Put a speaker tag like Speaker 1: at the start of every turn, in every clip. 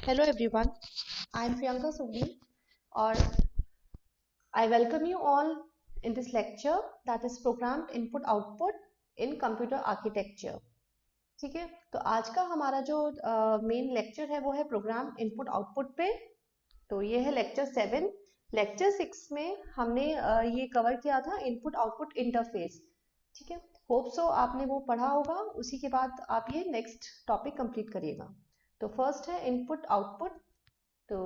Speaker 1: Hello everyone, I am Priyanka Sugni और I welcome you all in this lecture that is programmed input output in computer architecture. ठीक है, तो आज का हमारा जो मेन लेक्चर है वो है प्रोग्राम इनपुट आउटपुट पे। तो ये है लेक्चर 7। लेक्चर 6 में हमने ये कवर किया था इनपुट आउटपुट इंटरफेस। ठीक है, होप सो आपने वो पढ़ा होगा, उसी के बाद आप ये नेक्स्ट टॉपिक कंप्लीट करिएगा। तो फर्स्ट है इनपुट आउटपुट। तो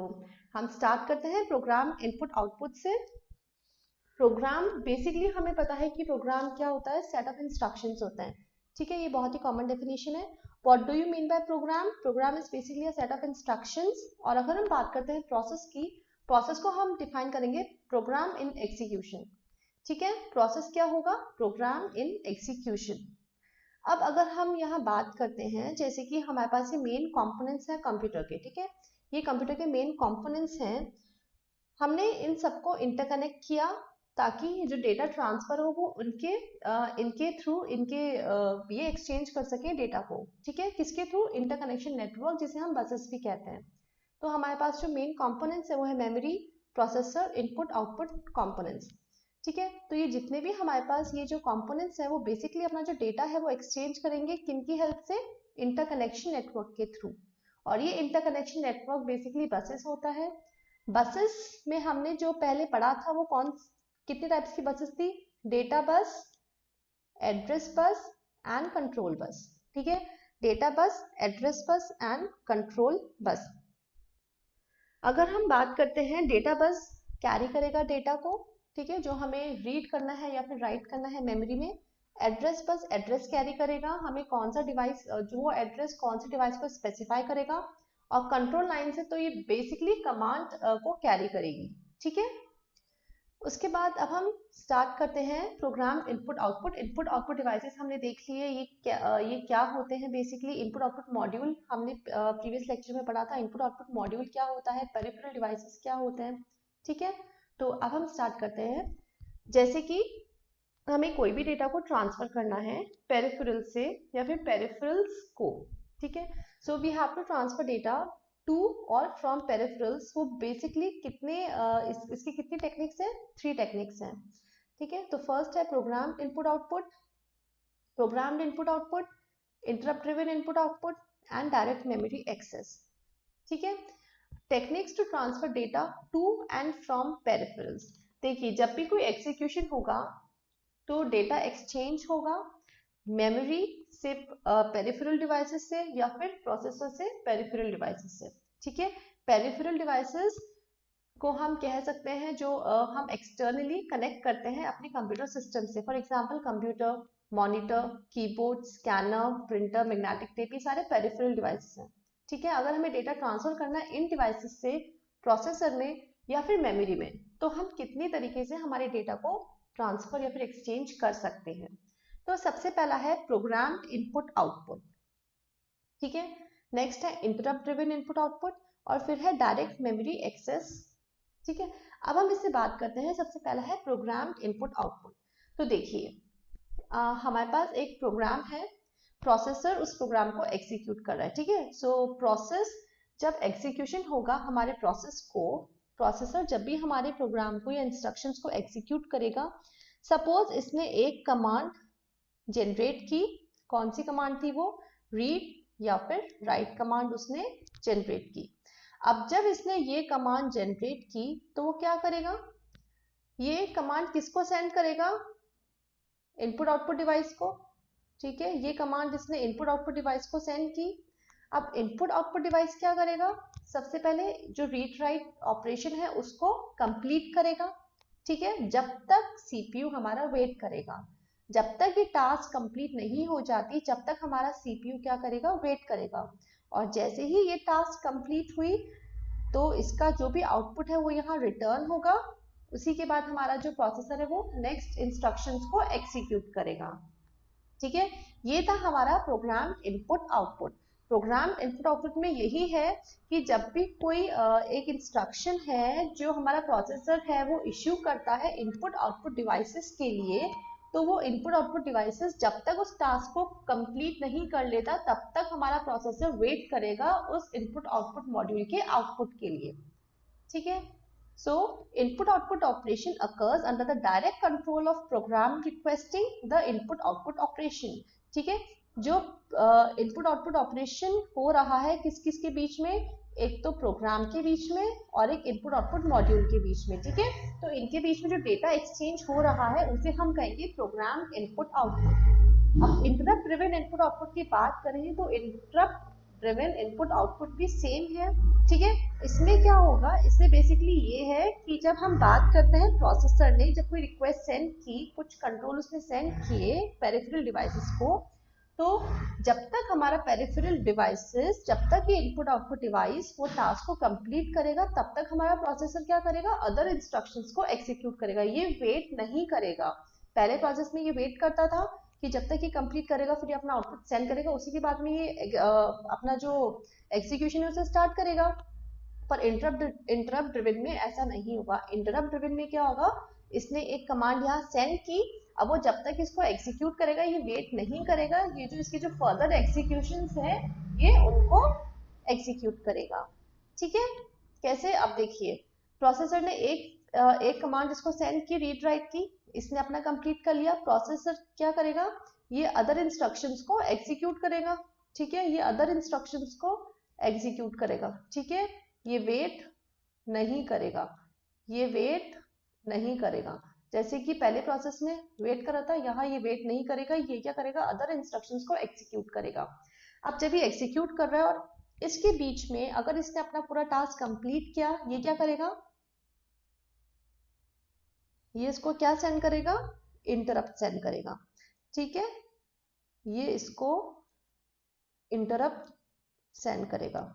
Speaker 1: हम स्टार्ट करते हैं प्रोग्राम इनपुट आउटपुट से। प्रोग्राम बेसिकली हमें पता है कि प्रोग्राम क्या होता है, सेट ऑफ इंस्ट्रक्शंस होता है। ठीक है, ये बहुत ही कॉमन डेफिनेशन है। What do you mean by program? Program is basically a set of instructions. और अगर हम बात करते हैं प्रोसेस की, प्रोसेस को हम डिफाइन करेंगे प्रोग्राम इन एग्जीक्यूशन। ठीक है, प्रोसेस क्या होगा? Program in execution. अब अगर हम यहाँ बात करते हैं, जैसे कि हमारे पास ये मेन कंपोनेंट्स हैं कंप्यूटर के। ठीक है, ये कंप्यूटर के मेन कंपोनेंट्स हैं। हमने इन सबको इंटरकनेक्ट किया ताकि जो डेटा ट्रांसफर हो वो इनके थ्रू ये एक्सचेंज कर सके डेटा को। ठीक है, किसके थ्रू? इंटरकनेक्शन नेटवर्क, जिसे हम बसेस भी कहते हैं। तो हमारे पास जो मेन कंपोनेंट्स है वो है memory, processor, input output components. ठीक है, तो ये जितने भी हमारे पास ये जो कंपोनेंट्स है वो बेसिकली अपना जो डेटा है वो एक्सचेंज करेंगे किनकी हेल्प से? इंटरकनेक्शन नेटवर्क के थ्रू। और ये इंटरकनेक्शन नेटवर्क बेसिकली बसेस होता है। बसेस में हमने जो पहले पढ़ा था वो कितने टाइप्स की बसेस थी? Data bus, address bus and control bus. ठीक है, data bus, address bus and control bus. अगर हम बात करते हैं, डेटा बस कैरी करेगा डेटा को, ठीक है, जो हमें रीड करना है या फिर राइट करना है मेमोरी में। एड्रेस बस एड्रेस कैरी करेगा, हमें कौन सा डिवाइस, जो एड्रेस कौन से डिवाइस को स्पेसिफाई करेगा। और कंट्रोल लाइन से तो ये बेसिकली कमांड को कैरी करेगी। ठीक है, उसके बाद अब हम स्टार्ट करते हैं program input output. Input output devices हमने देख लिए, ये क्या होते हैं बेसिकली। इनपुट आउटपुट मॉड्यूल हमने प्रीवियस लेक्चर में पढ़ा था। इनपुट आउटपुट मॉड्यूल क्या होता है, पेरिफेरल डिवाइसेस क्या होते हैं। ठीक है, तो अब हम स्टार्ट करते हैं। जैसे कि हमें कोई भी डेटा को ट्रांसफर करना है पेरिफेरल से या फिर पेरिफेरल्स को। ठीक है, so we have to transfer data to और फ्रॉम पेरिफेरल्स। वो बेसिकली इसकी कितनी टेक्निक्स हैं? 3 टेक्निक्स हैं। ठीक है, तो फर्स्ट है program input output, programmed input output, interrupt driven input output and direct memory access. ठीक है, techniques to transfer data to and from peripherals. देखिए, जब भी कोई एग्जीक्यूशन होगा तो डेटा एक्सचेंज होगा मेमोरी से पेरिफेरल डिवाइसेस से या फिर प्रोसेसर से पेरिफेरल डिवाइसेस से। ठीक है, पेरिफेरल डिवाइसेस को हम कह सकते हैं जो हम एक्सटर्नली कनेक्ट करते हैं अपने कंप्यूटर सिस्टम से। For example computer, monitor, keyboard, scanner, printer, magnetic tape, ये सारे पेरिफेरल डिवाइसेस हैं। ठीक है, अगर हमें डेटा ट्रांसफर करना है इन डिवाइसेस से प्रोसेसर में या फिर मेमोरी में, तो हम कितनी तरीके से हमारे डेटा को ट्रांसफर या फिर एक्सचेंज कर सकते हैं। तो सबसे पहला है प्रोग्राम्ड इनपुट आउटपुट। ठीक है, नेक्स्ट है इंटरप्ट ड्रिवन इनपुट आउटपुट और फिर है डायरेक्ट मेमोरी एक्सेस। ठीक है, अब हम इससे बात करते हैं। सबसे पहला है प्रोग्राम्ड इनपुट आउटपुट। तो देखिए, हमारे पास एक प्रोग्राम है, प्रोसेसर उस प्रोग्राम को एग्जीक्यूट कर रहा है। ठीक है, सो प्रोसेस जब एग्जीक्यूशन होगा हमारे प्रोसेस को, प्रोसेसर जब भी हमारे प्रोग्राम को या इंस्ट्रक्शंस को एग्जीक्यूट करेगा, सपोज इसने एक कमांड जनरेट की। कौन सी कमांड थी वो? रीड या फिर राइट कमांड उसने जनरेट की। अब जब इसने ये कमांड जनरेट की तो वो क्या करेगा? ये कमांड किसको सेंड करेगा? इनपुट आउटपुट डिवाइस को। ठीक है, ये कमांड इसने इनपुट आउटपुट डिवाइस को सेंड की। अब इनपुट आउटपुट डिवाइस क्या करेगा? सबसे पहले जो रीड राइट ऑपरेशन है उसको कंप्लीट करेगा। ठीक है, जब तक सीपीयू हमारा वेट करेगा, जब तक ये टास्क कंप्लीट नहीं हो जाती, जब तक हमारा सीपीयू क्या करेगा? वेट करेगा। और जैसे ही ये टास्क कंप्लीट हुई तो इसका जो भी आउटपुट है वो यहाँ रिटर्न होगा। उसी के बाद हमारा जो प्रोसेसर है वो नेक्स्ट इंस्ट्रक्शंस को एग्जीक्यूट करेगा। ठीक है, ये था हमारा program input output. Program input output में यही है कि जब भी कोई एक इंस्ट्रक्शन है जो हमारा प्रोसेसर है वो इश्यू करता है इनपुट आउटपुट डिवाइसेस के लिए, तो वो इनपुट आउटपुट डिवाइसेस जब तक उस टास्क को कंप्लीट नहीं कर लेता तब तक हमारा प्रोसेसर वेट करेगा उस इनपुट आउटपुट मॉड्यूल के आउटपुट के लिए, ठीक है। So input output operation occurs under the direct control of program requesting the input output operation, ठीक है। जो इनपुट आउटपुट ऑपरेशन हो रहा है किस किस के बीच में, एक तो प्रोग्राम के बीच में और एक इनपुट आउटपुट मॉड्यूल के बीच में, ठीक है। तो इनके बीच में जो डेटा एक्सचेंज हो रहा है उसे हम कहेंगे प्रोग्राम इनपुट आउटपुट। अब इंटरप्ट ड्रिवन इनपुट आउटपुट की बात करें तो इंटरप्ट ड्रिवन इनपुट आउटपुट भी सेम है, ठीक है। इसमें क्या होगा, इसमें बेसिकली ये है कि जब हम बात करते हैं प्रोसेसर ने जब कोई रिक्वेस्ट सेंड की, कुछ कंट्रोल उसने सेंड किए पेरिफेरल डिवाइसेस को, तो जब तक हमारा पेरिफेरल डिवाइसेस, जब तक ये इनपुट आउटपुट डिवाइस वो टास्क को कंप्लीट करेगा तब तक हमारा प्रोसेसर क्या करेगा, अदर इंस्ट्रक्शंस को एग्जीक्यूट करेगा, ये वेट नहीं करेगा। पहले प्रोसेस में ये वेट करता था कि जब तक ये कंप्लीट करेगा फिर ये अपना आउटपुट सेंड करेगा, उसी के बाद में ये अपना जो एग्जीक्यूशन है उसे स्टार्ट करेगा। पर इंटरप्ट ड्रिवन में ऐसा नहीं होगा। इंटरप्ट ड्रिवन में क्या होगा, इसने एक कमांड यहाँ सेंड की, अब वो जब तक इसको एग्जीक्यूट करेगा ये वेट नहीं करेगा, ये जो इसके जो फर्दर एग्जीक्यूशंस है ये उनको एग्जीक्यूट करेगा, ठीक है। कैसे, अब देखिए प्रोसेसर ने एक कमांड इसको सेंड की, रीड राइट की, इसने अपना कंप्लीट कर लिया। प्रोसेसर क्या करेगा, ये अदर इंस्ट्रक्शंस को एग्जीक्यूट करेगा, ठीक है, ये अदर इंस्ट्रक्शंस को एग्जीक्यूट करेगा, ठीक है। ये वेट नहीं करेगा, ये वेट नहीं करेगा, जैसे कि पहले प्रोसेस में वेट कर रहा था, यहाँ ये वेट नहीं करेगा, ये क्या करेगा, अदर इंस्ट्रक्शंस को एग्जीक्यूट करेगा। अब जब ये एग्जीक्यूट कर रहा है और इसके बीच में अगर इसने अपना पूरा टास्क कंप्लीट किया, ये क्या करेगा, ये इसको क्या सेंड करेगा, इंटरप्ट सेंड करेगा, ठीक है, ये इसको इंटरप्ट सेंड करेगा।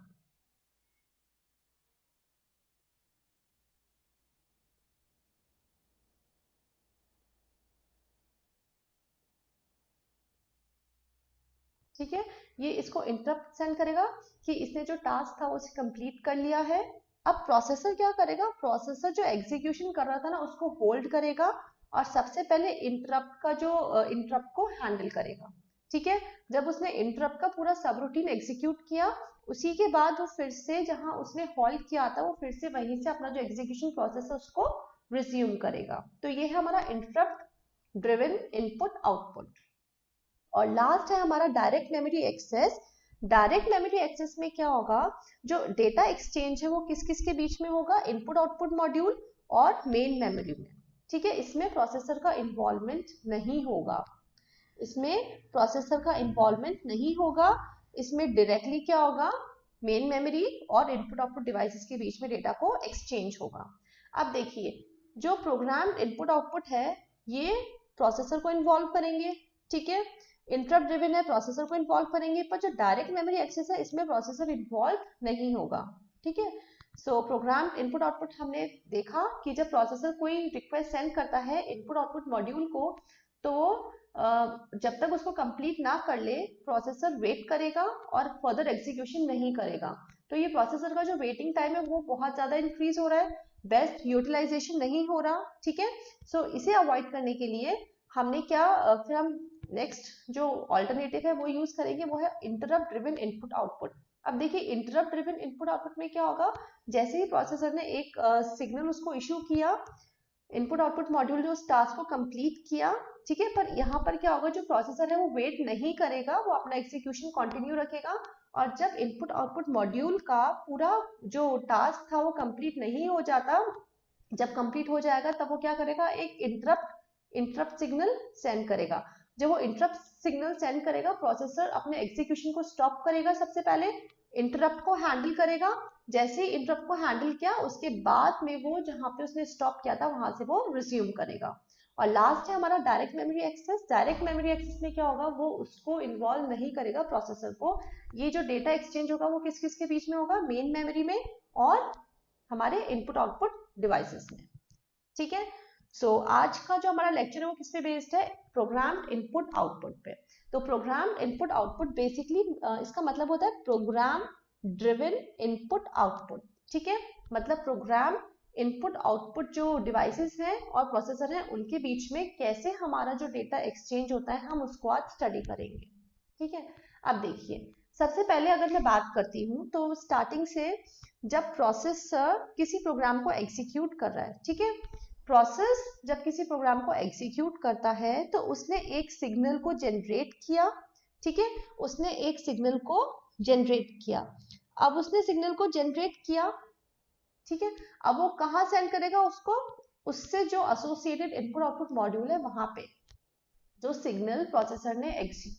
Speaker 1: ठीक है, ये इसको इंटरप्ट सेंड करेगा कि इसने जो टास्क था उसे कंप्लीट कर लिया है। अब प्रोसेसर क्या करेगा, प्रोसेसर जो एग्जीक्यूशन कर रहा था ना उसको होल्ड करेगा और सबसे पहले इंटरप्ट का जो इंटरप्ट को हैंडल करेगा, ठीक है। जब उसने इंटरप्ट का पूरा सब रूटीन एग्जीक्यूट किया उसी के बाद वो फिर से जहां उसने होल्ड किया था वो फिर से वहीं से अपना जो एग्जीक्यूशन प्रोसेस है उसको रिज्यूम करेगा। तो ये है हमारा इंटरप्ट ड्रिवन इनपुट आउटपुट। और लास्ट है हमारा direct memory access. Direct memory access में क्या होगा, जो डेटा एक्सचेंज है वो किस किस के बीच में होगा, इनपुट आउटपुट मॉड्यूल और मेन मेमोरी में, ठीक है। इसमें प्रोसेसर का इन्वॉल्वमेंट नहीं होगा, इसमें प्रोसेसर का इन्वॉल्वमेंट नहीं होगा, इसमें डायरेक्टली क्या होगा, मेन मेमोरी और इनपुट आउटपुट डिवाइसेस के बीच में डेटा को एक्सचेंज होगा। अब देखिए जो प्रोग्राम इनपुट आउटपुट है ये प्रोसेसर को इन्वॉल्व करेंगे, ठीक है, इंटरप्ट ड्रिवन है प्रोसेसर को इन्वॉल्व करेंगे, पर जो डायरेक्ट मेमोरी एक्सेस है इसमें प्रोसेसर इन्वॉल्व नहीं होगा, ठीक है। सो प्रोग्राम इनपुट आउटपुट हमने देखा कि जब प्रोसेसर कोई रिक्वेस्ट सेंड करता है इनपुट आउटपुट मॉड्यूल को तो जब तक उसको कंप्लीट ना कर ले प्रोसेसर वेट करेगा और फर्दर एग्जीक्यूशन नहीं करेगा। तो ये प्रोसेसर का जो वेटिंग टाइम है वो बहुत ज्यादा इंक्रीज हो रहा है, बेस्ट यूटिलाइजेशन नहीं हो रहा, ठीक है। सो इसे अवॉइड करने के लिए हमने क्या फिर हम नेक्स्ट जो ऑल्टरनेटिव है वो यूज करेंगे, वो है इंटरप्ट ड्रिवन इनपुट आउटपुट। अब देखिए इंटरप्ट ड्रिवन इनपुट आउटपुट में क्या होगा, जैसे ही प्रोसेसर ने एक सिग्नल उसको इशू किया, इनपुट आउटपुट मॉड्यूल ने उस टास्क को कंप्लीट किया, ठीक है, पर यहाँ पर क्या होगा, जो प्रोसेसर है वो वेट नहीं करेगा, वो अपना एग्जीक्यूशन कंटिन्यू रखेगा और जब इनपुट आउटपुट मॉड्यूल का पूरा जो टास्क था वो कंप्लीट नहीं हो जाता, जब कंप्लीट हो जाएगा तब वो क्या करेगा, एक इंटरप्ट सिग्नल सेंड करेगा। जब वो इंटरप्ट सिग्नल सेंड करेगा प्रोसेसर अपने एग्जीक्यूशन को स्टॉप करेगा, सबसे पहले इंटरप्ट को हैंडल करेगा, जैसे ही इंटरप्ट को हैंडल किया उसके बाद में वो जहां पे उसने स्टॉप किया था वहां से वो रिज्यूम करेगा। और लास्ट है हमारा direct memory access. Direct memory access में क्या होगा, वो उसको इन्वॉल्व नहीं करेगा प्रोसेसर को, ये जो डेटा एक्सचेंज होगा वो किस किस के बीच में होगा, मेन मेमोरी में और हमारे इनपुट आउटपुट डिवाइसेस में, ठीक है। सो आज का जो हमारा लेक्चर है वो किस पे बेस्ड है, प्रोग्राम इनपुट आउटपुट पे। तो प्रोग्राम इनपुट आउटपुट बेसिकली इसका मतलब होता है प्रोग्राम ड्रिवन इनपुट आउटपुट, ठीक है, मतलब प्रोग्राम इनपुट आउटपुट जो डिवाइसेस हैं और प्रोसेसर हैं उनके बीच में कैसे हमारा जो डेटा एक्सचेंज होता है हम उसको आज स्टडी करेंगे। ठीक है, अब देखिए सबसे पहले अगर मैं बात करती हूँ तो स्टार्टिंग से जब प्रोसेसर किसी प्रोग्राम को एग्जीक्यूट कर रहा है, ठीक है, प्रोसेस जब किसी प्रोग्राम को एग्जीक्यूट करता है तो उसने एक सिग्नल को जनरेट किया, ठीक है, उसने एक सिग्नल को जनरेट किया। अब उसने सिग्नल को जनरेट किया, ठीक है, अब वो कहाँ सेंड करेगा उसको, उससे जो एसोसिएटेड इनपुट आउटपुट मॉड्यूल है वहां पे जो सिग्नल प्रोसेसर ने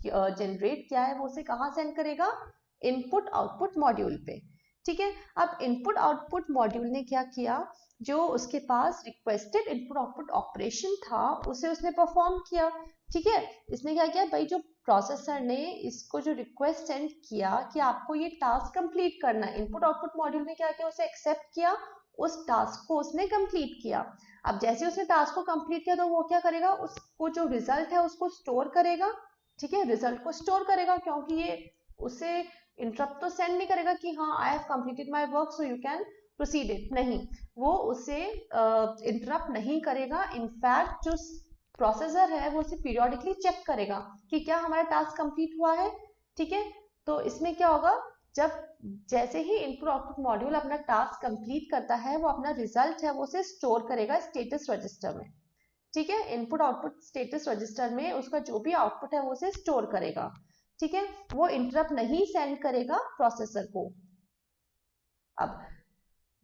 Speaker 1: जनरेट किया है वो उसे कहाँ सेंड करेगा, इनपुट आउटपुट मॉड्यूल पे। ठीक है, अब इनपुट आउटपुट मॉड्यूल ने क्या किया, जो उसके पास रिक्वेस्टेड इनपुट आउटपुट ऑपरेशन था उसे उसने परफॉर्म किया। ठीक है, इसने क्या किया भाई, जो प्रोसेसर ने इसको जो रिक्वेस्ट सेंड किया कि आपको ये टास्क कंप्लीट करना है, इनपुट आउटपुट मॉड्यूल ने क्या किया, उसे एक्सेप्ट किया, उस टास्क को उसने कंप्लीट किया। अब जैसे उसने टास्क को कंप्लीट किया तो वो क्या करेगा, उसको जो रिजल्ट है उसको स्टोर करेगा। ठीक है, रिजल्ट को स्टोर करेगा क्योंकि ये उसे इंटरप्ट तो सेंड नहीं करेगा कि हाँ I have completed my work so you can proceed it, नहीं, वो उसे इंटरप्ट नहीं करेगा। इनफैक्ट जो प्रोसेसर है वो उसे पीरियोडिकली चेक करेगा कि क्या हमारा टास्क कंप्लीट हुआ है। ठीक है, तो इसमें क्या होगा, जब जैसे ही इनपुट आउटपुट मॉड्यूल अपना टास्क कंप्लीट करता है वो अपना रिजल्ट है वो उसे स्टोर करेगा स्टेटस रजिस्टर में। ठीक है, इनपुट आउटपुट स्टेटस रजिस्टर में उसका जो भी आउटपुट है वो उसे स्टोर करेगा। ठीक है, वो इंटरप्ट नहीं सेंड करेगा प्रोसेसर को। अब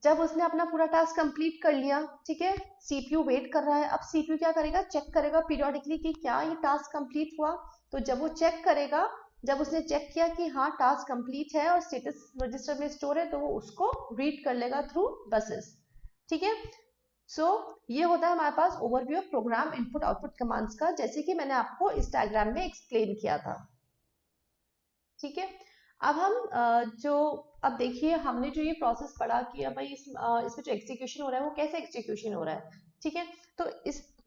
Speaker 1: जब उसने अपना पूरा टास्क कंप्लीट कर लिया, ठीक है, सीपीयू वेट कर रहा है। अब सीपीयू क्या करेगा, चेक करेगा पीरियोडिकली कि क्या ये टास्क कंप्लीट हुआ। तो जब वो चेक करेगा, जब उसने चेक किया कि हाँ टास्क कंप्लीट है और स्टेटस रजिस्टर में स्टोर है तो वो उसको रीड कर लेगा थ्रू बसेस। ठीक है, सो ये होता है हमारे पास overview of program input output commands का, जैसे कि मैंने आपको इस डायग्राम में एक्सप्लेन किया था। ठीक है, अब हम अब देखिए हमने जो ये प्रोसेस पढ़ा कि भाई इसमें जो एग्जीक्यूशन हो रहा है वो कैसे एग्जीक्यूशन हो रहा है। ठीक है, तो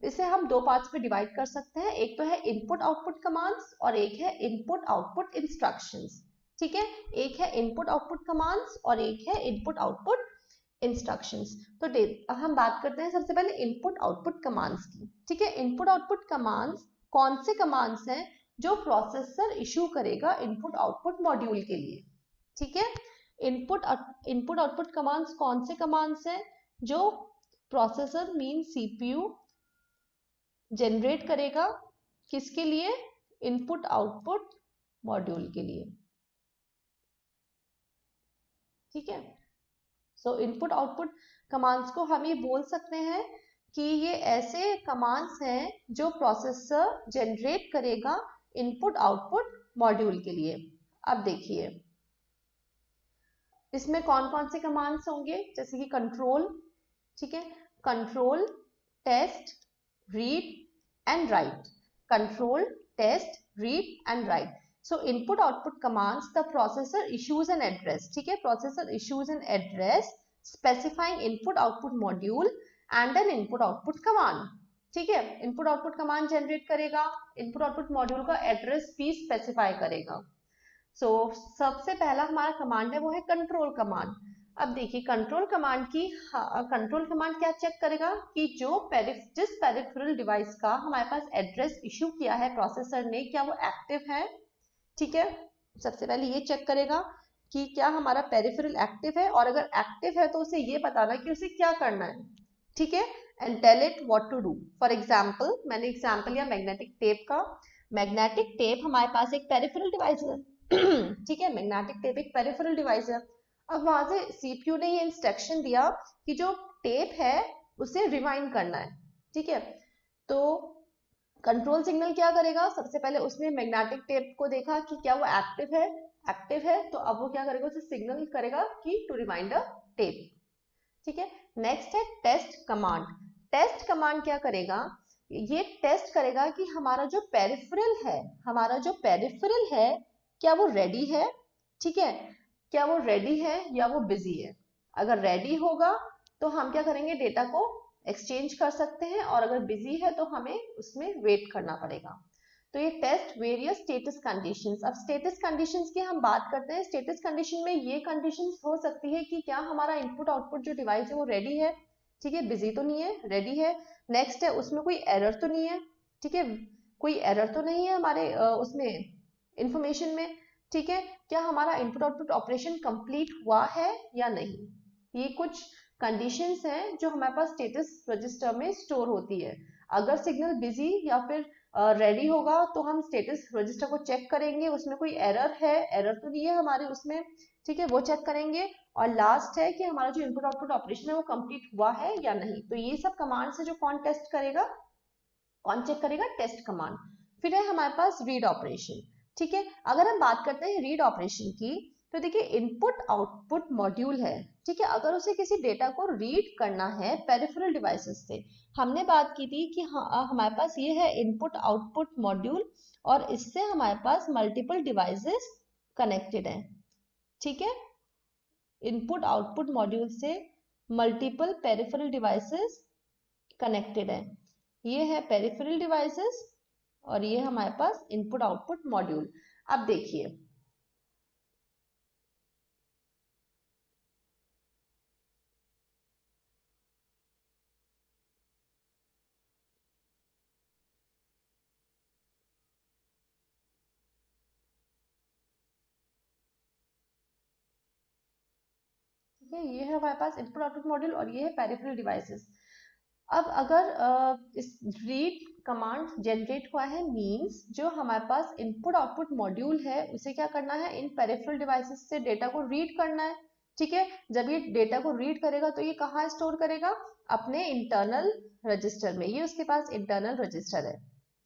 Speaker 1: इसे हम दो पार्ट्स में डिवाइड कर सकते हैं, एक तो है इनपुट आउटपुट कमांड्स और एक है इनपुट आउटपुट इंस्ट्रक्शंस। ठीक है, एक है इनपुट आउटपुट कमांड्स और एक है इनपुट आउटपुट इंस्ट्रक्शंस। तो हम बात करते हैं सबसे पहले इनपुट आउटपुट कमांड्स की। ठीक है, इनपुट आउटपुट कमांड्स कौन से कमांड्स हैं जो प्रोसेसर इशू करेगा इनपुट आउटपुट मॉड्यूल के लिए। ठीक है, इनपुट आउटपुट कमांड्स कौन से कमांड्स हैं जो प्रोसेसर मीन सीपीयू जनरेट करेगा, किसके लिए, इनपुट आउटपुट मॉड्यूल के लिए। ठीक है, सो इनपुट आउटपुट कमांड्स को हम ये बोल सकते हैं कि ये ऐसे कमांड्स हैं जो प्रोसेसर जनरेट करेगा इनपुट आउटपुट मॉड्यूल के लिए। अब देखिए इसमें कौन कौन से कमांड्स होंगे, जैसे कि कंट्रोल, ठीक है, control, test, read and write, control, test, read and write. So input output commands, the processor issues an address. ठीक है, processor issues an address specifying input output module and an input output command. ठीक है, input output command generate करेगा, input output module का address भी specify करेगा। सो सबसे पहला हमारा कमांड है वो है कंट्रोल कमांड। अब देखिए कंट्रोल कमांड कंट्रोल कमांड क्या चेक करेगा कि जिस पेरिफेरल डिवाइस का हमारे पास एड्रेस इशू किया है प्रोसेसर ने, क्या वो एक्टिव है। ठीक है, सबसे पहले ये चेक करेगा कि क्या हमारा पेरिफेरल एक्टिव है, और अगर एक्टिव है तो उसे ये बताना कि उसे क्या करना है। ठीक है, and tell it what to do. For example, मैंने एग्जांपल लिया मैग्नेटिक टेप का। मैग्नेटिक टेप हमारे पास एक पेरिफेरल डिवाइस है। ठीक है, मैग्नेटिक टेप एक पेरिफेरल डिवाइस है। अब वहां से सीपीयू ने ये इंस्ट्रक्शन दिया कि जो टेप है उसे रिवाइंड करना है। ठीक है, तो कंट्रोल सिग्नल क्या करेगा, सबसे पहले उसने मैग्नेटिक टेप को देखा कि क्या वो एक्टिव है, तो अब वो क्या करेगा, उसे सिग्नल करेगा कि टू रिवाइंड अ टेप। ठीक है, नेक्स्ट है टेस्ट कमांड। टेस्ट कमांड क्या करेगा, ये टेस्ट करेगा कि हमारा जो पेरिफेरल है क्या वो रेडी है। ठीक है, क्या वो रेडी है या वो बिजी है। अगर रेडी होगा तो हम क्या करेंगे, डेटा को एक्सचेंज कर सकते हैं, और अगर बिजी है तो हमें उसमें वेट करना पड़ेगा। तो ये टेस्ट वेरियस स्टेटस कंडीशंस। अब स्टेटस कंडीशंस की हम बात करते हैं। स्टेटस कंडीशन में ये कंडीशंस हो सकती है कि क्या हमारा इनपुट आउटपुट जो डिवाइस है वो रेडी है, ठीक है, बिजी तो नहीं है, रेडी है। नेक्स्ट है उसमें कोई एरर तो नहीं है, ठीक है, कोई एरर तो नहीं है हमारे उसमें इंफॉर्मेशन में, ठीक है। क्या हमारा इनपुट आउटपुट ऑपरेशन कंप्लीट हुआ है या नहीं, ये कुछ कंडीशंस हैं जो हमारे पास स्टेटस रजिस्टर में स्टोर होती है। अगर सिग्नल बिजी या फिर रेडी होगा तो हम स्टेटस रजिस्टर को चेक करेंगे, उसमें कोई एरर है, एरर तो नहीं है हमारे उसमें, ठीक है, वो चेक करेंगे। और लास्ट है कि हमारा जो इनपुट आउटपुट ऑपरेशन है वो कंप्लीट हुआ है या नहीं। तो ये सब कमांड्स है जो कौन टेस्ट करेगा, कौन चेक करेगा, टेस्ट कमांड। फिर है हमारे पास रीड ऑपरेशन, ठीक है। अगर हम बात करते हैं रीड ऑपरेशन की, तो देखिए इनपुट आउटपुट मॉड्यूल है, ठीक है, अगर उसे किसी डेटा को रीड करना है पेरिफेरल डिवाइसेस से, हमने बात की थी कि हाँ हमारे पास ये है इनपुट आउटपुट मॉड्यूल और इससे हमारे पास मल्टीपल डिवाइसेस कनेक्टेड हैं, ठीक है, इनपुट आउटपुट मॉड्यूल से मल्टीपल पेरिफेरल डिवाइसेस कनेक्टेड है। ये है पेरिफेरल डिवाइसेस और ये हमारे पास इनपुट आउटपुट मॉड्यूल। अब देखिए ठीक है, ये है हमारे पास इनपुट आउटपुट मॉड्यूल और ये है पेरिफेरल डिवाइसेस। अब अगर इस रीड कमांड जनरेट हुआ है, मींस जो हमारे पास इनपुट आउटपुट मॉड्यूल है उसे क्या करना है, इन पेरिफेरल डिवाइसेस से डेटा को रीड करना है, ठीक है। जब ये डेटा को रीड करेगा तो ये कहाँ स्टोर करेगा, अपने इंटरनल रजिस्टर में, ये उसके पास इंटरनल रजिस्टर है।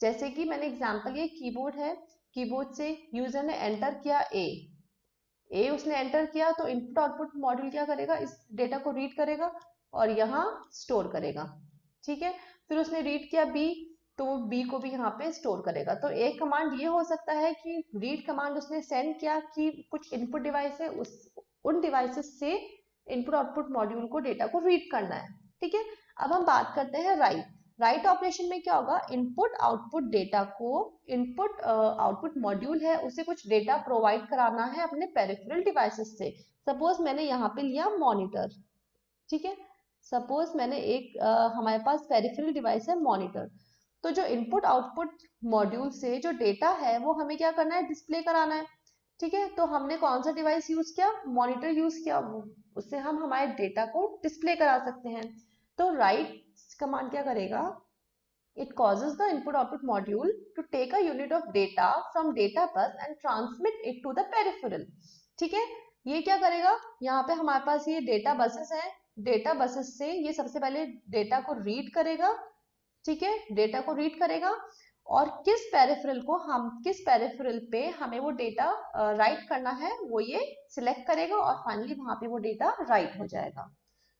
Speaker 1: जैसे कि मैंने एग्जांपल, ये कीबोर्ड है, कीबोर्ड से यूजर ने एंटर किया ए उसने एंटर किया तो इनपुट आउटपुट मॉड्यूल क्या करेगा, इस डेटा को रीड करेगा और यहाँ स्टोर करेगा, ठीक है। फिर उसने रीड किया बी, तो वो बी को भी यहाँ पे स्टोर करेगा। तो एक कमांड ये हो सकता है कि रीड कमांड उसने सेंड किया कि कुछ इनपुट डिवाइस है, उस उन डिवाइसेस से इनपुट आउटपुट मॉड्यूल को डेटा को रीड करना है, ठीक है। अब हम बात करते हैं राइट। राइट ऑपरेशन में क्या होगा, इनपुट आउटपुट डेटा को, इनपुट आउटपुट मॉड्यूल है उसे कुछ डेटा प्रोवाइड कराना है अपने पेरिफेरल डिवाइसेस से। सपोज मैंने यहाँ पे लिया मॉनिटर, ठीक है, सपोज मैंने एक हमारे पास पेरिफेरल डिवाइस है मॉनिटर, तो जो इनपुट आउटपुट मॉड्यूल से जो डेटा है वो हमें क्या करना है, डिस्प्ले कराना है, ठीक है। तो हमने कौन सा डिवाइस यूज किया, मॉनिटर यूज किया, उससे हम हमारे डेटा को डिस्प्ले करा सकते हैं। तो राइट कमांड क्या करेगा, it causes the input output module to take a unit of data from data bus and transmit it to the peripheral, ठीक है। ये क्या करेगा, यहाँ पे हमारे पास ये डेटा बसेस हैं, डेटा बसेस से ये सबसे पहले डेटा को रीड करेगा, ठीक है, डेटा को रीड करेगा और किस पेरिफेरल को, हम किस पेरिफेरल पे हमें वो डेटा राइट करना है वो ये सिलेक्ट करेगा और फाइनली वहां पे वो डेटा राइट हो जाएगा।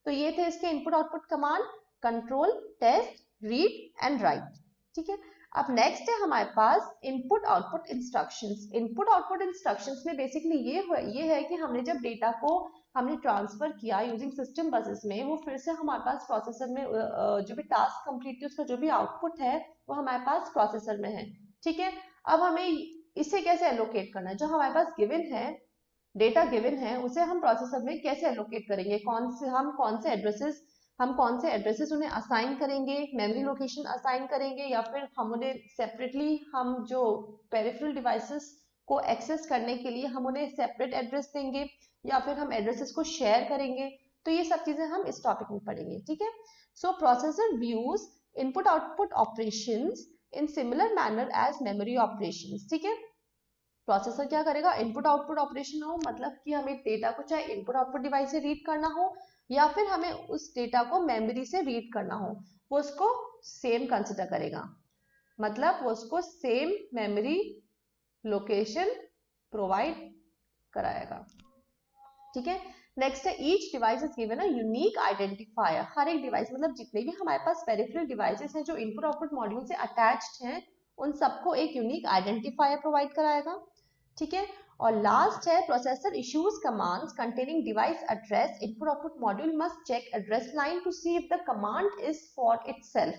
Speaker 1: तो ये थे इसके input output command, control, test, read and write, ठीक है। अब नेक्स्ट है हमारे पास input output instructions. Input output instructions में बेसिकली ये है कि हमने जब डेटा को हमने ट्रांसफर किया यूजिंग सिस्टम बसेस में, वो फिर से हमारे पास प्रोसेसर में जो भी टास्क कंप्लीट किया उसका जो भी आउटपुट है वो हमारे पास प्रोसेसर में है, ठीक है। अब हमें इसे कैसे एलोकेट करना है, जो हमारे पास गिवन है, डेटा गिवन है, उसे हम प्रोसेसर में कैसे एलोकेट करेंगे, हम कौन से एड्रेसेस उन्हें असाइन करेंगे, मेमोरी लोकेशन असाइन करेंगे या फिर हम उन्हें सेपरेटली, हम जो पेरिफेरल डिवाइसेस को एक्सेस करने के लिए हम उन्हें सेपरेट एड्रेस देंगे या फिर हम एड्रेसेस को शेयर करेंगे। तो ये सब चीजें हम इस टॉपिक में पढ़ेंगे, ठीक है। So processor views input output operations in similar manner as memory operations, ठीक है। प्रोसेसर क्या करेगा, इनपुट आउटपुट ऑपरेशन हो, मतलब कि हमें डेटा को चाहे इनपुट आउटपुट डिवाइस से रीड करना हो या फिर हमें उस डेटा को मेमोरी से रीड करना हो, वो उसको सेम कंसिडर करेगा, मतलब वो उसको सेम मेमोरी लोकेशन प्रोवाइड कराएगा, ठीक है। नेक्स्ट है each device is given a unique identifier. हर एक डिवाइस, मतलब जितने भी हमारे पास पेरिफेरल डिवाइसेस हैं जो इनपुट आउटपुट मॉड्यूल से अटैच्ड हैं, उन सबको एक यूनिक आइडेंटिफायर प्रोवाइड कराएगा, ठीक है। और लास्ट है processor issues commands containing device address, input output module must check address line to see if the command is for itself,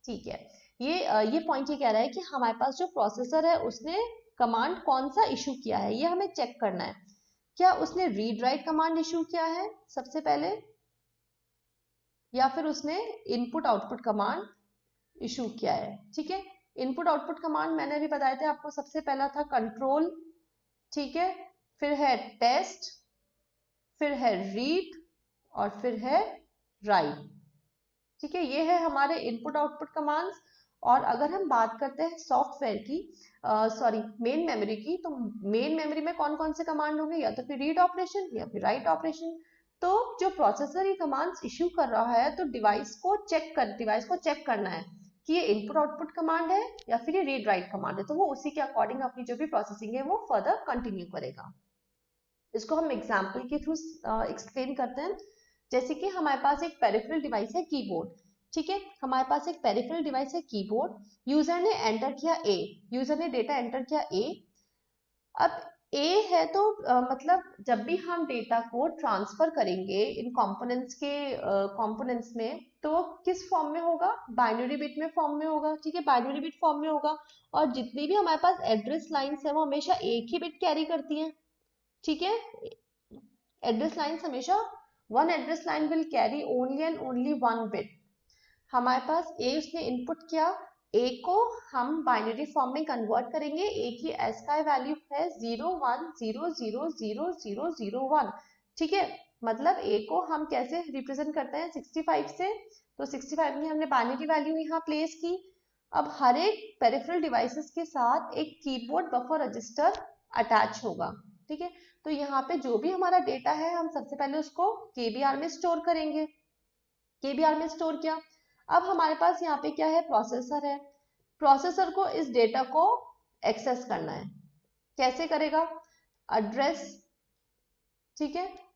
Speaker 1: ठीक है। ये पॉइंट ये कह रहा है कि हमारे पास जो प्रोसेसर है उसने कमांड कौन सा इशू किया है, ये हमें चेक करना है। क्या उसने रीड राइट कमांड इशू किया है सबसे पहले, या फिर उसने इनपुट आउटपुट कमांड इशू किया है। ठीक है, इनपुट आउटपुट कमांड मैंने अभी बताए थे आपको, सबसे पहला था कंट्रोल, ठीक है, फिर है टेस्ट, फिर है रीड और फिर है राइट। ठीक है, ये है हमारे इनपुट आउटपुट कमांड्स। और अगर हम बात करते हैं सॉफ्टवेयर की, सॉरी मेन मेमोरी की, तो मेन मेमोरी में कौन कौन से कमांड होंगे, या तो फिर रीड ऑपरेशन या फिर राइट ऑपरेशन। तो जो प्रोसेसर ये कमांड्स इश्यू कर रहा है, तो डिवाइस को चेक करना है कि ये इनपुट आउटपुट कमांड है या फिर ये रीड राइट कमांड है, तो वो उसी के अकॉर्डिंग अपनी जो भी प्रोसेसिंग है वो फर्दर कंटिन्यू करेगा। इसको हम एग्जाम्पल के थ्रू एक्सप्लेन करते हैं। जैसे कि हमारे पास एक पेरिफेरल डिवाइस है कीबोर्ड, ठीक है, हमारे पास एक पेरिफेरल डिवाइस है कीबोर्ड, यूजर ने एंटर किया ए, यूजर ने डेटा एंटर किया ए। अब ए है तो मतलब जब भी हम डेटा को ट्रांसफर करेंगे इन कंपोनेंट्स के कंपोनेंट्स में, तो किस फॉर्म में होगा, बाइनरी बिट में फॉर्म में होगा। ठीक है, बाइनरी बिट फॉर्म में होगा, और जितनी भी हमारे पास एड्रेस लाइंस है वो हमेशा एक ही बिट कैरी करती हैं। ठीक है, एड्रेस लाइन हमेशा one address line will carry only and only one bit. हमारे पास ए उसने इनपुट किया, ए को हम बाइनरी फॉर्म में कन्वर्ट करेंगे। ए की एस्काई वैल्यू है 0100000001। ठीक है, मतलब ए को हम कैसे रिप्रेजेंट करते हैं 65 से, तो 65 में हमने बाइनरी वैल्यू यहाँ प्लेस की। अब हर एक पेरिफेरल डिवाइसेस के साथ एक कीबोर्ड बफर रजिस्टर अटैच होगा। ठीक है, तो यहाँ पे जो भी हमारा डेटा है हम सबसे पहले उसको केबीआर में स्टोर करेंगे। केबीआर में स्टोर किया, अब हमारे पास यहाँ पे क्या है, प्रोसेसर है। प्रोसेसर को इस डेटा को एक्सेस करना है, कैसे करेगा, एड्रेस। ठीक है,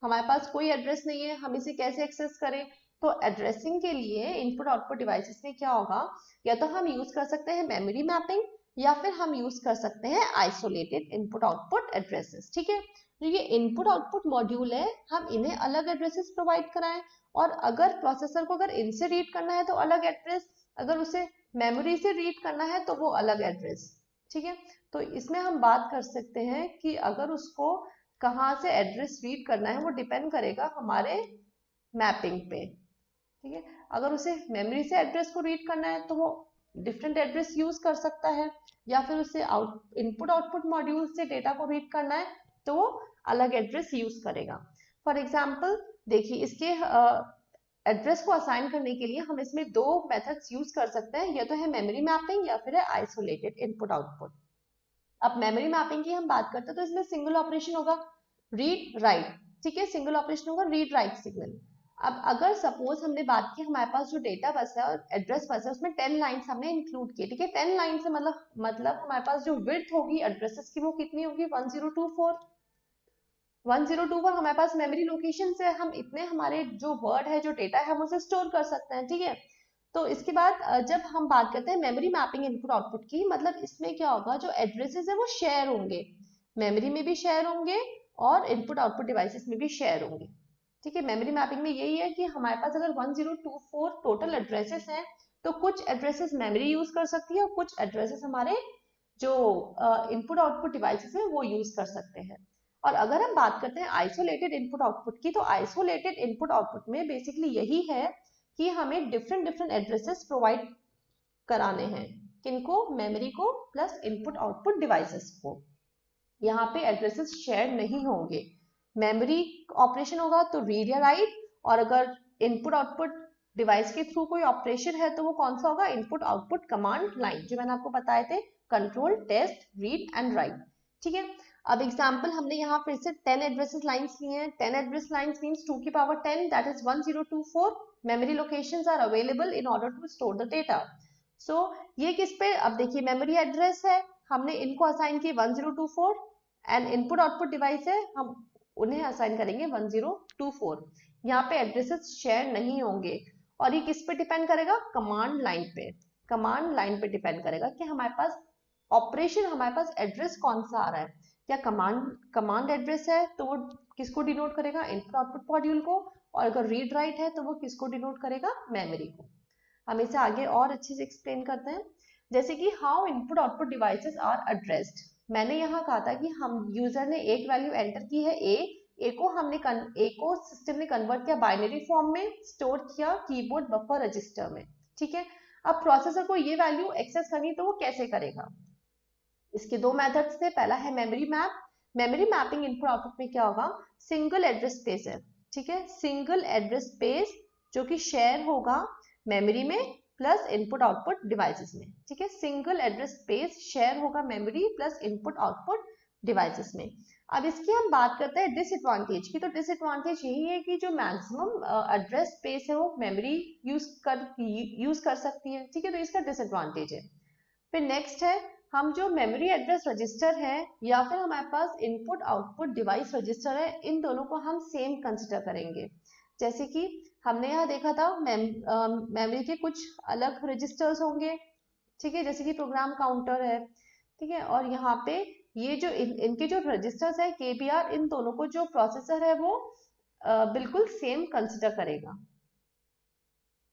Speaker 1: हमारे पास कोई एड्रेस नहीं है, हम इसे कैसे एक्सेस करें, तो एड्रेसिंग के लिए इनपुट आउटपुट डिवाइसेस में क्या होगा, या तो हम यूज कर सकते हैं मेमोरी मैपिंग, या फिर हम यूज कर सकते हैं आइसोलेटेड इनपुट आउटपुट एड्रेसेस। ठीक है, तो ये इनपुट आउटपुट मॉड्यूल है, हम इन्हें अलग एड्रेसेस प्रोवाइड कराएं, और अगर प्रोसेसर को अगर इनसे रीड करना है तो अलग एड्रेस, अगर उसे मेमोरी से रीड करना है तो वो अलग एड्रेस। ठीक है, तो इसमें हम बात कर सकते हैं कि अगर उसको कहाँ से एड्रेस रीड करना है वो डिपेंड करेगा हमारे मैपिंग पे। ठीक है, अगर उसे मेमोरी से एड्रेस को रीड करना है तो वो डिफरेंट एड्रेस यूज कर सकता है, या फिर उसे इनपुट आउटपुट मॉड्यूल से डेटा को रीड करना है तो वो अलग एड्रेस यूज करेगा। फॉर एग्जाम्पल देखिए, इसके एड्रेस को असाइन करने के लिए हम इसमें दो मेथड्स यूज कर सकते हैं, या तो है मेमोरी मैपिंग या फिर है आइसोलेटेड इनपुट आउटपुट। अब मेमोरी मैपिंग की हम बात करते हैं तो इसमें सिंगल ऑपरेशन होगा, रीड राइट। ठीक है, सिंगल ऑपरेशन होगा, रीड राइट सिग्नल। अब अगर सपोज हमने बात की, हमारे पास जो डेटा बस है और एड्रेस बस है उसमें 10 लाइन्स हमने इंक्लूड किए। ठीक है, 10 लाइन से मतलब हमारे पास जो विड्थ होगी एड्रेसेस की वो कितनी होगी, 1024। 1024 हमारे पास मेमोरी लोकेशन से हम इतने हमारे जो वर्ड है, जो डेटा है, हम उसे स्टोर कर सकते हैं। ठीक है, तो इसके बाद जब हम बात करते हैं मेमोरी मैपिंग इनपुट आउटपुट की, मतलब इसमें क्या होगा, जो एड्रेसेस है वो शेयर होंगे, मेमोरी में भी शेयर होंगे और इनपुट आउटपुट डिवाइसेस में भी शेयर होंगे। ठीक है, मेमोरी मैपिंग में यही है कि हमारे पास अगर 1024 टोटल एड्रेसेस हैं, तो कुछ एड्रेसेस मेमोरी यूज कर सकती है और कुछ एड्रेसेस हमारे जो इनपुट आउटपुट डिवाइसेस हैं वो यूज कर सकते हैं। और अगर हम बात करते हैं आइसोलेटेड इनपुट आउटपुट की, तो आइसोलेटेड इनपुट आउटपुट में बेसिकली यही है कि हमें डिफरेंट डिफरेंट एड्रेसेस प्रोवाइड कराने हैं, किनको, मेमोरी को प्लस इनपुट आउटपुट डिवाइसेस को। यहाँ पे एड्रेसेस शेयर नहीं होंगे, मेमोरी ऑपरेशन होगा तो रीड या राइट, और अगर इनपुट आउटपुट डिवाइस के थ्रू कोई ऑपरेशन है तो वो कौन सा होगा, इनपुट आउटपुट कमांड लाइन, जो मैंने आपको बताए थे, control, test, read and write. ठीक है, अब एग्जाम्पल हमने यहाँ फिर से 10 एड्रेसेस लाइन्स लिए हैं। 10 एड्रेस लाइन्स मीन्स 2 की power 10, that is 1024 memory locations are available in order to store the data. So ये किस पे, अब देखिए मेमोरी एड्रेस है, हमने इनको असाइन किए 1024, एंड इनपुट आउटपुट डिवाइस है, हम उन्हें असाइन करेंगे 1024। यहाँ पे एड्रेसेस शेयर नहीं होंगे, और ये किस पे डिपेंड करेगा, कमांड लाइन पे। कमांड लाइन पे डिपेंड करेगा कि हमारे पास ऑपरेशन, हमारे पास एड्रेस कौन सा आ रहा है, या कमांड एड्रेस है तो वो किसको डिनोट करेगा, इनपुट आउटपुट मॉड्यूल को, और अगर रीड राइट है तो वो किसको डिनोट करेगा, मेमोरी को। हम इसे आगे और अच्छे से एक्सप्लेन करते हैं। जैसे कि how input output devices are addressed. मैंने यहाँ कहा था कि हम यूजर ने एक वैल्यू एंटर की है ए, ए को सिस्टम ने कन्वर्ट किया बाइनरी फॉर्म में, स्टोर किया कीबोर्ड बफर रजिस्टर में, ठीक है। अब प्रोसेसर को ये वैल्यू एक्सेस करनी तो वो कैसे करेगा? इसके दो मेथड्स थे। पहला है memory map. Memory mapping input output में क्या होगा? सिंगल एड्रेस स्पेस है, ठीक है, सिंगल एड्रेस स्पेस जो कि शेयर होगा मेमोरी में प्लस इनपुट आउटपुट डिवाइसेस में, ठीक है। सिंगल एड्रेस स्पेस शेयर होगा memory plus input output devices में। अब इसकी हम बात करते हैं डिसएडवांटेज की। तो डिसएडवांटेज यही है कि जो मैक्सिमम एड्रेस स्पेस है वो मेमोरी यूज कर सकती है, ठीक है, तो इसका डिसएडवांटेज है। फिर नेक्स्ट है, हम जो मेमोरी एड्रेस रजिस्टर है या फिर हमारे पास इनपुट आउटपुट डिवाइस रजिस्टर है, इन दोनों को हम सेम कंसिडर करेंगे। जैसे कि हमने यहाँ देखा था मेमोरी के कुछ अलग रजिस्टर्स होंगे, ठीक है, जैसे कि प्रोग्राम काउंटर है, ठीक है, और यहाँ पे ये जो इनके जो रजिस्टर्स है केबीआर, इन दोनों को जो प्रोसेसर है वो बिल्कुल सेम कंसिडर करेगा।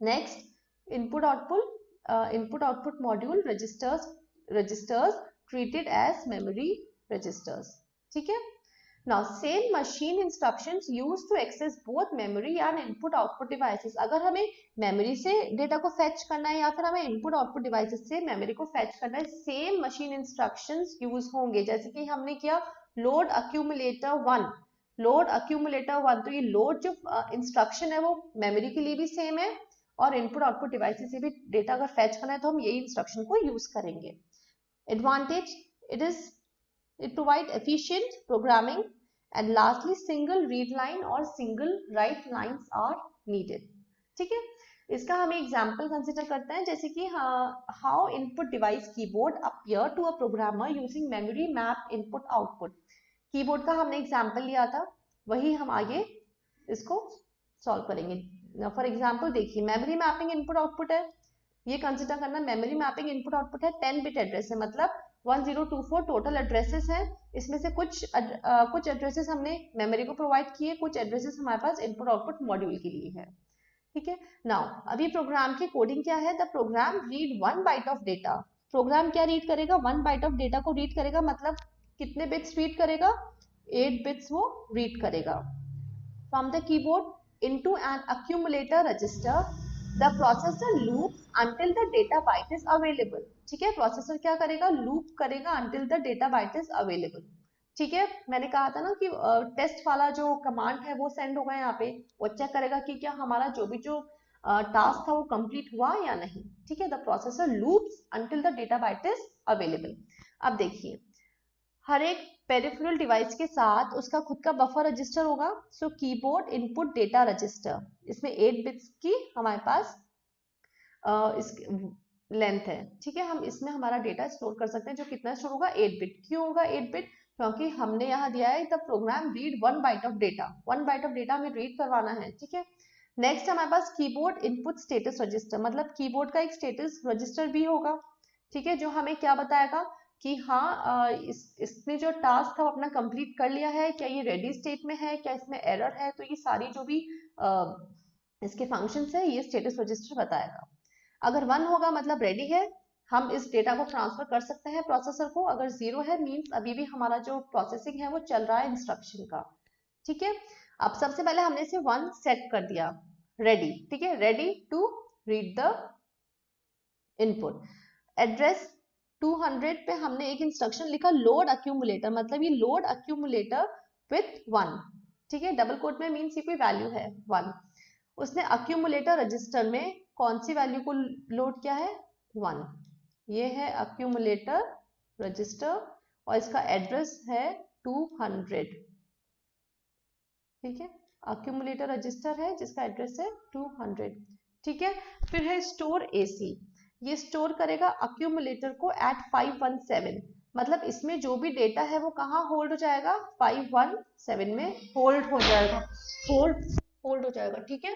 Speaker 1: Next, input output module registers treated as memory registers, ठीक है। Now, same machine instructions used to access both memory and input output devices. अगर हमें मेमोरी से डेटा को फेच करना है या फिर हमें इनपुट आउटपुट डिवाइसेस से मेमोरी को फेच करना है, सेम मशीन इंस्ट्रक्शंस यूज होंगे। जैसे कि हमने किया लोड अक्यूमुलेटर 1, तो ये लोड जो इंस्ट्रक्शन है वो मेमोरी के लिए भी सेम है और इनपुट आउटपुट डिवाइसेस से भी डेटा अगर फेच करना है तो हम यही इंस्ट्रक्शन को यूज करेंगे। Advantage, it provide efficient programming, and lastly single read line or single write lines are needed, ठीक है। इसका हम एग्जांपल कंसीडर करते हैं, जैसे कि how input device keyboard appear to a programmer using memory map input output. Keyboard का हमने एग्जांपल लिया था, वही हम आगे इसको सॉल्व करेंगे। फॉर एग्जांपल देखिए, मेमोरी मैपिंग इनपुट आउटपुट है, ये कंसीडर करना। मेमोरी मैपिंग इनपुट आउटपुट है, 10 बिट एड्रेस है, मतलब 1024 टोटल एड्रेसेस हैं। इसमें से कुछ एड्रेसेस हमने मेमोरी को प्रोवाइड किए, कुछ एड्रेसेस हमारे पास इनपुट आउटपुट मॉड्यूल के लिए है, ठीक है। नाउ अभी प्रोग्राम की कोडिंग क्या है? The program read 1 byte of data. Program क्या रीड करेगा? 1 बाइट ऑफ डेटा को रीड करेगा, मतलब कितने बिट्स रीड करेगा? 8 बिट्स वो रीड करेगा। From the keyboard into an accumulator register the processor loops until the data byte is available, ठीक है। प्रोसेसर क्या करेगा? लूप करेगा until the data byte is available, ठीक है। मैंने कहा था ना कि टेस्ट वाला जो कमांड है वो सेंड होगा यहाँ पे, वो चेक करेगा कि क्या हमारा जो टास्क था वो कंप्लीट हुआ या नहीं, ठीक है। The processor loops until the data byte is available। अब देखिए, हर एक पेरिफेरल डिवाइस के साथ उसका खुद का बफर रजिस्टर होगा। So keyboard input data register, इसमें 8 बिट्स की हमारे पास इस लेंथ है, ठीक है। हम इसमें हमारा डेटा स्टोर कर सकते हैं, जो कितना स्टोर होगा? 8 बिट। क्यों होगा 8 बिट? क्योंकि हमने यहाँ दिया है the program read 1 byte of data, 1 byte of data हमें रीड करवाना है, ठीक है। नेक्स्ट हमारे पास कीबोर्ड इनपुट स्टेटस रजिस्टर, मतलब कीबोर्ड का एक स्टेटस रजिस्टर भी होगा, ठीक है, जो हमें क्या बताएगा कि हाँ इसने जो टास्क था वो अपना कंप्लीट कर लिया है, क्या ये रेडी स्टेट में है, क्या इसमें एरर है, तो ये सारी जो भी इसके फंक्शंस है ये स्टेटस रजिस्टर बताएगा। अगर 1 होगा मतलब रेडी है, हम इस डेटा को ट्रांसफर कर सकते हैं प्रोसेसर को। अगर 0 है मींस अभी भी हमारा जो प्रोसेसिंग है वो चल रहा है इंस्ट्रक्शन का, ठीक है। अब सबसे पहले हमने इसे 1 सेट कर दिया, रेडी, ठीक है, ready to read the input. Address 200 पे हमने एक इंस्ट्रक्शन लिखा लोड अक्यूमुलेटर, मतलब ये लोड अक्यूमुलेटर विथ 1, ठीक है, डबल कोट में मींस ये कोई वैल्यू है 1। उसने अक्यूमुलेटर रजिस्टर में कौन सी वैल्यू को लोड किया है? 1। ये है अक्यूमुलेटर रजिस्टर और इसका एड्रेस है 200, ठीक है। अक्यूमुलेटर रजिस्टर है जिसका एड्रेस है 200, ठीक है। फिर है स्टोर एसी, ये स्टोर करेगा अक्यूमुलेटर को एट 517, मतलब इसमें जो भी डेटा है वो कहाँ होल्ड हो जाएगा? 517 में होल्ड हो जाएगा, होल्ड हो जाएगा, ठीक है,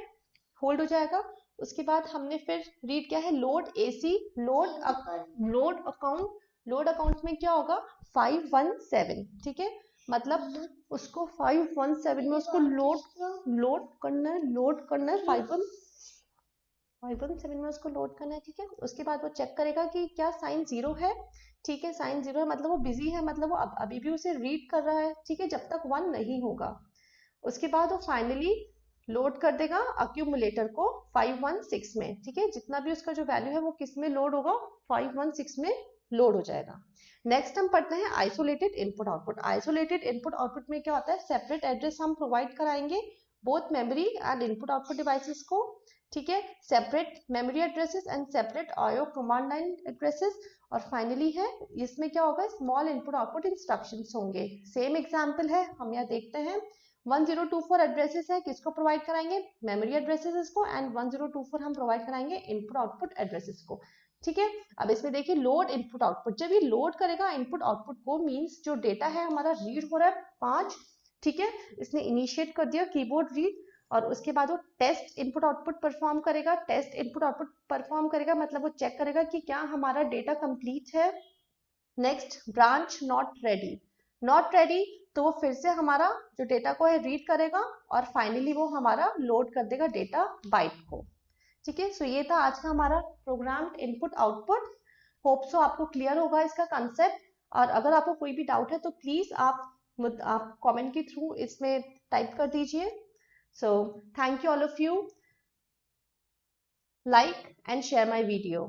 Speaker 1: होल्ड हो जाएगा। उसके बाद हमने फिर रीड किया है लोड एसी, लोड अकाउंट में क्या होगा? 517, ठीक है, मतलब उसको 517 में उसको लोड करना है 517 में उसको लोड करना है, ठीक है। उसके बाद वो चेक करेगा कि क्या साइन 0 है, ठीक है, साइन 0 है मतलब वो बिजी है, मतलब वो अभी भी उसे रीड कर रहा है, ठीक है, जब तक 1 नहीं होगा। उसके बाद वो फाइनली लोड कर देगा अक्यूमुलेटर को 516 में, ठीक है। जितना भी उसका जो वैल्यू है वो किस में लोड होगा, 516 में लोड हो जाएगा। नेक्स्ट हम पढ़ते हैं isolated input output. Isolated input output में क्या होता है, सेपरेट एड्रेस हम प्रोवाइड कराएंगे both memory and input output devices को, ठीक है। Separate memory addresses and separate IO command line addresses. और फाइनली है इसमें क्या होगा, स्मॉल इनपुट आउटपुट इंस्ट्रक्शंस होंगे। सेम एग्जांपल है, हम यहाँ देखते हैं 1024 एड्रेसेस है, किसको प्रोवाइड कराएंगे, मेमोरी एड्रेसेस को, एंड 1024 हम प्रोवाइड कराएंगे इनपुट आउटपुट एड्रेसेस को, ठीक है। अब इसमें देखिए लोड इनपुट आउटपुट, जब ये लोड करेगा इनपुट आउटपुट को, मींस जो डेटा है हमारा रीड हो रहा है 5, ठीक है। इसने इनिशिएट कर दिया कीबोर्ड रीड, और उसके बाद वो टेस्ट इनपुट आउटपुट परफॉर्म करेगा। टेस्ट इनपुट आउटपुट परफॉर्म करेगा मतलब वो चेक करेगा कि क्या हमारा डेटा कंप्लीट है। Next branch not ready, not ready तो वो फिर से हमारा जो डेटा को है रीड करेगा, और फाइनली वो हमारा लोड कर देगा डेटा बाइट को, ठीक है। सो ये था आज का हमारा program input output. Hope so आपको क्लियर होगा इसका कंसेप्ट, और अगर आपको कोई भी डाउट है तो प्लीज आप कमेंट के थ्रू इसमें टाइप कर दीजिए। So thank you all of you, like and share my video.